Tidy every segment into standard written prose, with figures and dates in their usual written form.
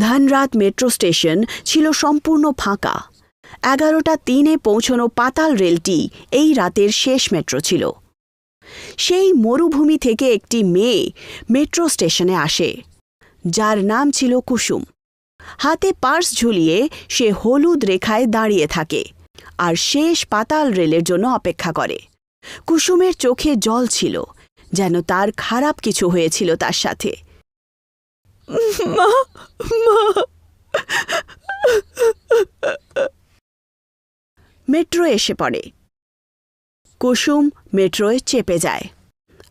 ধানরাত metro station ছিল সম্পূর্ণ ফাঁকা। 11:03 পৌঁছনো পাতাল রেলটি এই রাতের শেষ মেট্রো ছিল। সেই মরুভূমি থেকে একটি মেয়ে মেট্রো স্টেশনে আসে, যার নাম ছিল কুসুম। হাতে পার্স ঝুলিয়ে সে হলুদ রেখায় দাঁড়িয়ে থাকে আর শেষ পাতাল রেলের জন্য অপেক্ষা করে। কুসুমের চোখে জল ছিল, যেন তার খারাপ কিছু হয়েছিল তার সাথে। মেট্রো এসে পড়ে। কুসুম মেট্রোয় চেপে যায়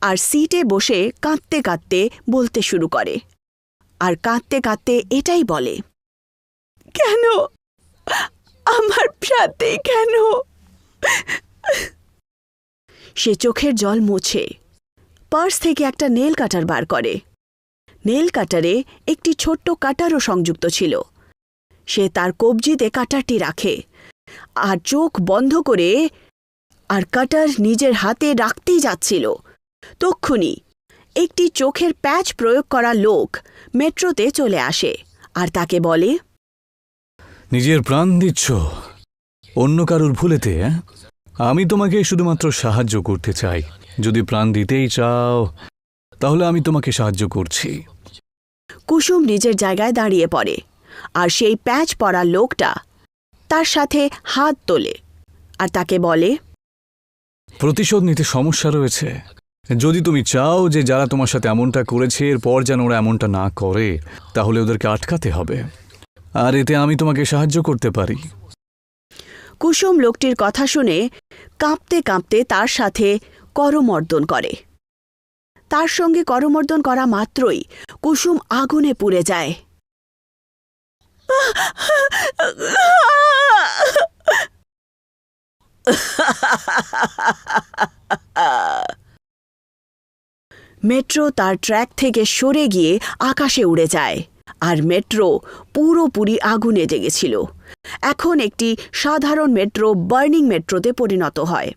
আর সিটে বসে কাঁদতে কাঁদতে বলতে শুরু করে, আর কাঁদতে কাঁদতে এটাই বলে, কেন আমার সাথে কেন? সে চোখের জল মুছে পার্স থেকে একটা নেল কাটার বার করে। নেল কাটারে একটি ছোট্ট কাটারও সংযুক্ত ছিল। সে তার কবজিতে কাটারটি রাখে আর চোখ বন্ধ করে আর কাটার নিজের হাতে রাখতেই যাচ্ছিল। তক্ষুনি একটি চোখের প্যাচ প্রয়োগ করা লোক মেট্রোতে চলে আসে আর তাকে বলে, নিজের প্রাণ দিচ্ছ অন্য কারুর ভুলেতে? আমি তোমাকে শুধুমাত্র সাহায্য করতে চাই। যদি প্রাণ দিতেই চাও তাহলে আমি তোমাকে সাহায্য করছি। কুসুম নিজের জায়গায় দাঁড়িয়ে পড়ে আর সেই প্যাচ পরা লোকটা তার সাথে হাত তোলে আর তাকে বলে, প্রতিশোধ নিতে সমস্যা রয়েছে। যদি তুমি চাও যে যারা তোমার সাথে এমনটা করেছে এরপর যেন ওরা এমনটা না করে, তাহলে ওদেরকে আটকাতে হবে, আর এতে আমি তোমাকে সাহায্য করতে পারি। কুসুম লোকটির কথা শুনে কাঁপতে কাঁপতে তার সাথে করমর্দন করে। তার সঙ্গে করমর্দন করা মাত্রই কুসুম আগুনে পুড়ে যায়। মেট্রো তার ট্র্যাক থেকে সরে গিয়ে আকাশে উড়ে যায় আর মেট্রো পুরোপুরি আগুনে লেগেছিল। এখন একটি সাধারণ মেট্রো বার্নিং মেট্রোতে পরিণত হয়।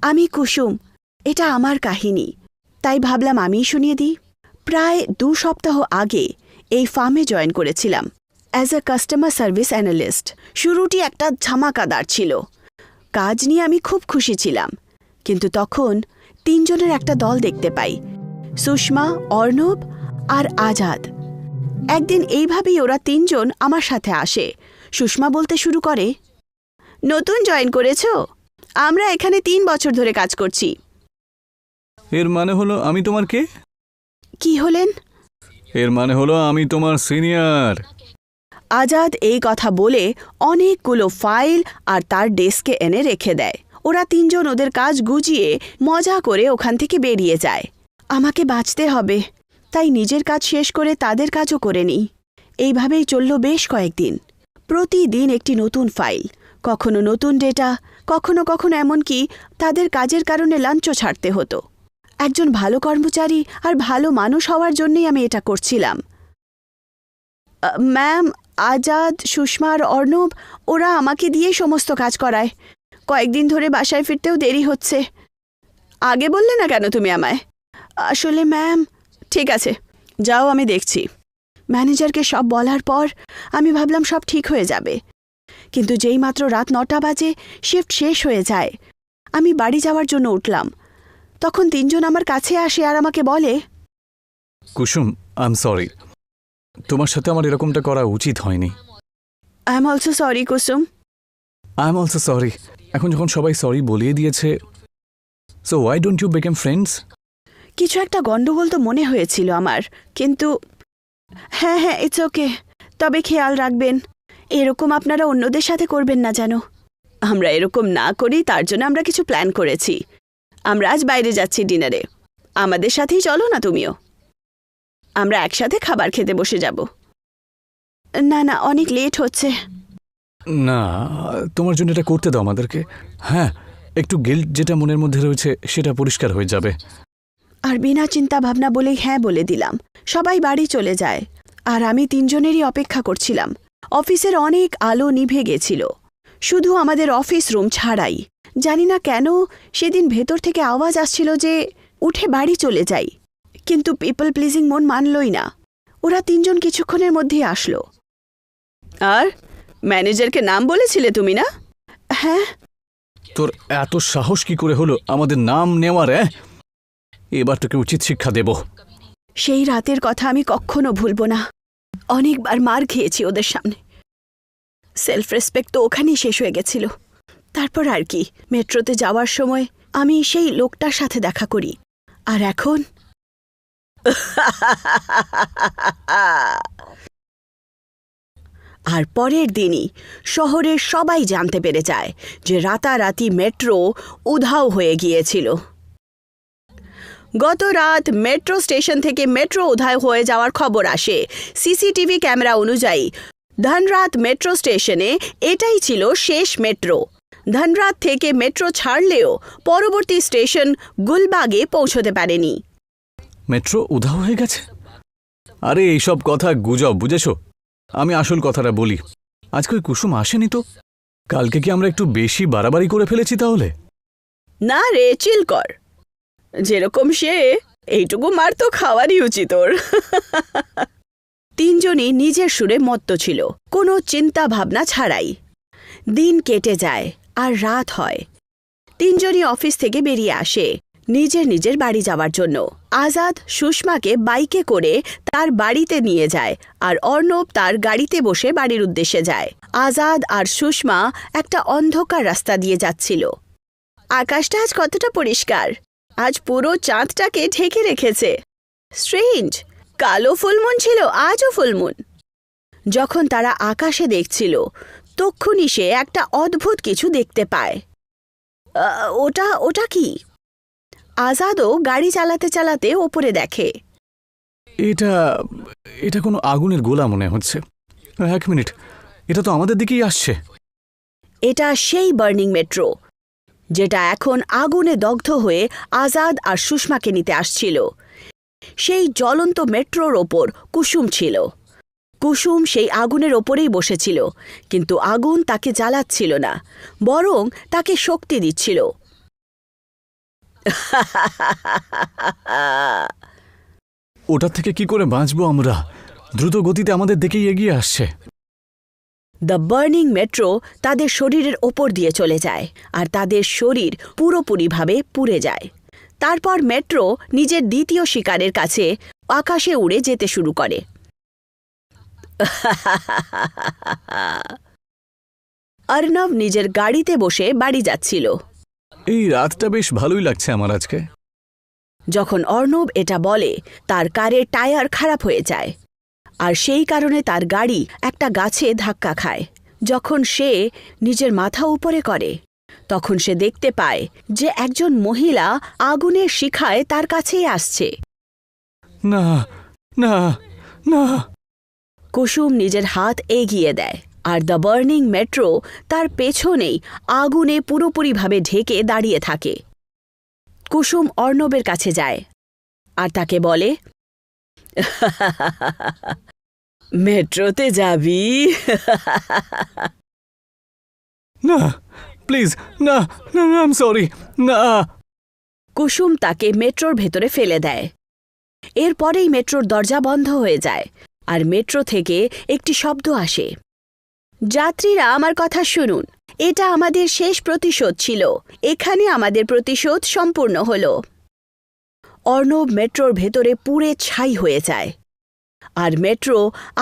আমি কুসুম, এটা আমার কাহিনী, তাই ভাবলাম আমিই শুনিয়ে দিই। প্রায় 2 সপ্তাহ আগে এই ফার্মে জয়েন করেছিলাম as a customer service analyst. শুরুটি একটা ঝামাকাদার ছিল। কাজ নিয়ে আমি খুব খুশি ছিলাম, কিন্তু তখন 3 জনের একটা দল দেখতে পাই, সুষমা, অর্ণব আর আজাদ। একদিন এইভাবেই ওরা 3 জন আমার সাথে আসে। সুষমা বলতে শুরু করে, নতুন জয়েন করেছ? আমরা এখানে 3 বছর ধরে কাজ করছি। এর মানে হলো আমি তোমার কে? কি হলেন? এর মানে হলো আমি তোমার সিনিয়র। আজাদ এই কথা বলে অনেকগুলো ফাইল আর তার ডেস্কে এনে রেখে দেয়। ওরা 3 জন ওদের কাজ গুছিয়ে মজা করে ওখান থেকে বেরিয়ে যায়। আমাকে বাঁচতে হবে, তাই নিজের কাজ শেষ করে তাদের কাজও করে নিই। এইভাবেই চলল বেশ কয়েকদিন। প্রতিদিন একটি নতুন ফাইল, কখনো নতুন ডেটা, কখনো কখনো এমনকি তাদের কাজের কারণে লাঞ্চও ছাড়তে হতো। একজন ভালো কর্মচারী আর ভালো মানুষ হওয়ার জন্যই আমি এটা করছিলাম। ম্যাম, আজাদ, সুষমা আর অর্ণব ওরা আমাকে দিয়ে সমস্ত কাজ করায়। কয়েকদিন ধরে বাসায় ফিরতেও দেরি হচ্ছে। আগে বললে না কেন তুমি আমায়? আসলে ম্যাম। ঠিক আছে, যাও, আমি দেখছি। ম্যানেজারকে সব বলার পর আমি ভাবলাম সব ঠিক হয়ে যাবে, কিন্তু যেই মাত্র রাত 9টা বাজে শিফট শেষ হয়ে যায়, আমি বাড়ি যাওয়ার জন্য উঠলাম। তখন 3 জন আমার কাছে আসে আর আমাকে বলে, কুসুম, আই এম সরি, তোমার সাথে আমার এরকমটা করা উচিত হয়নি। I am also sorry Kusum. I am also sorry. এখন যখন সবাই সরি বলিয়ে দিয়েছে, so why don't you become friends? কিছু একটা গন্ডগোল তো মনে হয়েছিল আমার, কিন্তু হ্যাঁ, ইটস ওকে। তবে খেয়াল রাখবেন, এরকম আপনারা অন্যদের সাথে করবেন না যেন। আমরা এরকম না করি, তার জন্য আমরা কিছু প্ল্যান করেছি। আমরা আজ বাইরে যাচ্ছি ডিনারে, আমাদের সাথেই চলো না তুমিও। আমরা একসাথে খাবার খেতে বসে যাব। না, অনেক লেট হচ্ছে। না, তোমার জন্য এটা করতে দাও আমাদেরকে। হ্যাঁ, একটু গিল্ট যেটা মনের মধ্যে রয়েছে সেটা পরিষ্কার হয়ে যাবে। আর বিনা চিন্তা ভাবনা বলেই হ্যাঁ বলে দিলাম। সবাই বাড়ি চলে যায় আর আমি 3 জনেরই অপেক্ষা করছিলাম। অফিসের অনেক আলো নিভে গেছিল, শুধু আমাদের অফিস রুম ছাড়াই। জানি না কেন সেদিন ভেতর থেকে আওয়াজ আসছিল যে উঠে বাড়ি চলে যাই, কিন্তু পিপল প্লিজিং মন মানলই না। ওরা তিনজন কিছুক্ষণের মধ্যেই আসলো। আর ম্যানেজারকে নাম বলেছিলে তুমি, না? হ্যাঁ। তোর এত সাহস কি করে হলো আমাদের নাম নেওয়ার? এবার তোকে উচিত শিক্ষা দেব। সেই রাতের কথা আমি কখনো ভুলব না। অনেকবার মার খেয়েছি ওদের সামনে। সেলফ রেসপেক্ট তো ওখানেই শেষ হয়ে গেছিল। তারপর আর কি, মেট্রোতে যাওয়ার সময় আমি সেই লোকটার সাথে দেখা করি। আর এখন আর পরের দিনই শহরের সবাই জানতে পেরে যায় যে রাতারাতি মেট্রো উধাও হয়ে গিয়েছিল। গত রাত মেট্রো স্টেশন থেকে মেট্রো উধাও হয়ে যাওয়ার খবর আসে। সিসিটিভি ক্যামেরা অনুযায়ী ধনরাত মেট্রো স্টেশনে এটাই ছিল শেষ মেট্রো। ধনরাত থেকে মেট্রো ছাড়লেও পরবর্তী স্টেশন গুলবাগে পৌঁছতে পারেনি। মেট্রো উধাও হয়ে গেছে? আরে এইসব কথা গুজব, বুঝেছ? আমি আসল কথাটা বলি। আজকে ওই কুসুম আসেনি তো? কালকে কি আমরা একটু বেশি বাড়াবাড়ি করে ফেলেছি তাহলে? না রে, চিল কর। যেরকম সে, এইটুকু মার তো খাওয়ারই উচিত ওর। তিনজনই নিজের সুরে মত্ত ছিল, কোনো চিন্তা ভাবনা ছাড়াই। দিন কেটে যায় আর রাত হয়। তিনজনই অফিস থেকে বেরিয়ে আসে নিজের নিজের বাড়ি যাওয়ার জন্য। আজাদ সুষমাকে বাইকে করে তার বাড়িতে নিয়ে যায়, আর অর্ণব তার গাড়িতে বসে বাড়ির উদ্দেশ্যে যায়। আজাদ আর সুষমা একটা অন্ধকার রাস্তা দিয়ে যাচ্ছিল। আকাশটা আজ কতটা পরিষ্কার! আজ পুরো চাঁদটাকে ঢেকে রেখেছে। স্ট্রেঞ্জ, কালো ফুলমুন ছিল, আজও ফুলমুন। যখন তারা আকাশে দেখছিল তক্ষুনি সে একটা অদ্ভুত কিছু দেখতে পায়। ওটা ওটা কি? আজাদও গাড়ি চালাতে চালাতে ওপরে দেখে। এটা এটা কোনো আগুনের গোলা মনে হচ্ছে। এক মিনিট, এটা তো আমাদের দিকেই আসছে। এটা সেই বার্নিং মেট্রো, যেটা এখন আগুনে দগ্ধ হয়ে আজাদ আর সুষমাকে নিতে আসছিল। সেই জ্বলন্ত মেট্রোর ওপর কুসুম ছিল। কুসুম সেই আগুনের ওপরেই বসেছিল, কিন্তু আগুন তাকে জ্বালাচ্ছিল না, বরং তাকে শক্তি দিচ্ছিল। ওটার থেকে কি করে বাঁচবো আমরা? দ্রুত গতিতে আমাদের দিকেই এগিয়ে আসছে। দ্য বার্নিং মেট্রো তাদের শরীরের ওপর দিয়ে চলে যায়, আর তাদের শরীর পুরোপুরিভাবে পুড়ে যায়। তারপর মেট্রো নিজের দ্বিতীয় শিকারের কাছে আকাশে উড়ে যেতে শুরু করে। অর্ণব নিজের গাড়িতে বসে বাড়ি যাচ্ছিল। এই রাতটা বেশ ভালোই লাগছে আমার আজকে। যখন অর্ণব এটা বলে, তার কারের টায়ার খারাপ হয়ে যায়, আর সেই কারণে তার গাড়ি একটা গাছে ধাক্কা খায়। যখন সে নিজের মাথা উপরে করে, তখন সে দেখতে পায় যে একজন মহিলা আগুনের শিখায় তার কাছেই আসছে। না না না! কুসুম নিজের হাত এগিয়ে দেয়, আর দ্য বার্নিং মেট্রো তার পেছনেই আগুনে পুরোপুরিভাবে ঢেকে দাঁড়িয়ে থাকে। কুসুম অর্ণবের কাছে যায় আর তাকে বলে, মেট্রোতে যাবি? না, প্লিজ, না না, আই এম সরি, না। কুসুম তাকে মেট্রোর ভেতরে ফেলে দেয়। এরপরেই মেট্রোর দরজা বন্ধ হয়ে যায়, আর মেট্রো থেকে একটি শব্দ আসে, যাত্রীরা আমার কথা শুনুন, এটা আমাদের শেষ প্রতিশোধ ছিল। এখানে আমাদের প্রতিশোধ সম্পূর্ণ হল। অর্ণব মেট্রোর ভেতরে পুড়ে ছাই হয়ে যায়, আর মেট্রো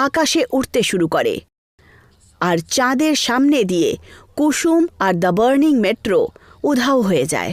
আকাশে উঠতে শুরু করে, আর চাঁদের সামনে দিয়ে কুসুম আর দ্য বার্নিং মেট্রো উধাও হয়ে যায়।